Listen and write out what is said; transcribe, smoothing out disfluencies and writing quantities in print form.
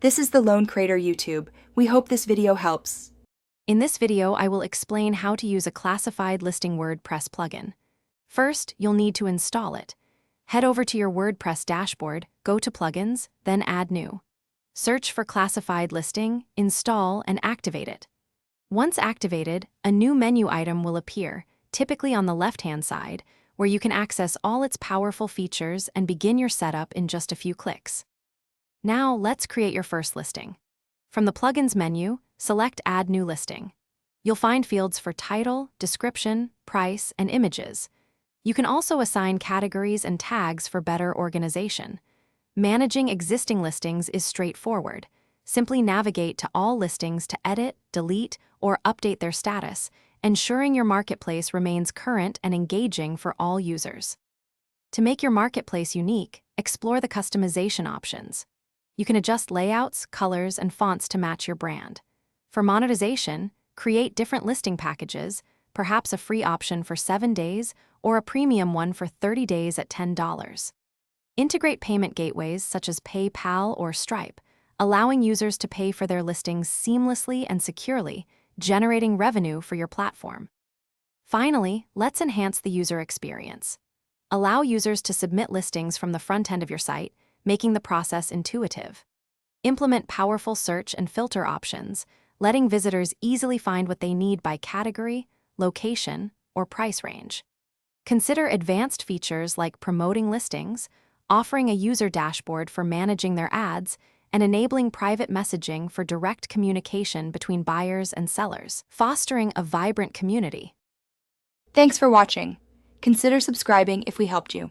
This is the Lone Creator YouTube. We hope this video helps. In this video, I will explain how to use a classified listing WordPress plugin. First, you'll need to install it. Head over to your WordPress dashboard, go to Plugins, then Add New. Search for Classified Listing, install, and activate it. Once activated, a new menu item will appear, typically on the left-hand side, where you can access all its powerful features and begin your setup in just a few clicks. Now, let's create your first listing. From the Plugins menu, select Add New Listing. You'll find fields for title, description, price, and images. You can also assign categories and tags for better organization. Managing existing listings is straightforward. Simply navigate to all listings to edit, delete, or update their status, ensuring your marketplace remains current and engaging for all users. To make your marketplace unique, explore the customization options. You can adjust layouts, colors, and fonts to match your brand. For monetization, create different listing packages, perhaps a free option for 7 days or a premium one for 30 days at $10. Integrate payment gateways such as PayPal or Stripe, allowing users to pay for their listings seamlessly and securely, generating revenue for your platform. Finally, let's enhance the user experience. Allow users to submit listings from the front end of your site, making the process intuitive. Implement powerful search and filter options, letting visitors easily find what they need by category, location, or price range. Consider advanced features like promoting listings, offering a user dashboard for managing their ads, and enabling private messaging for direct communication between buyers and sellers, fostering a vibrant community. Thanks for watching. Consider subscribing if we helped you.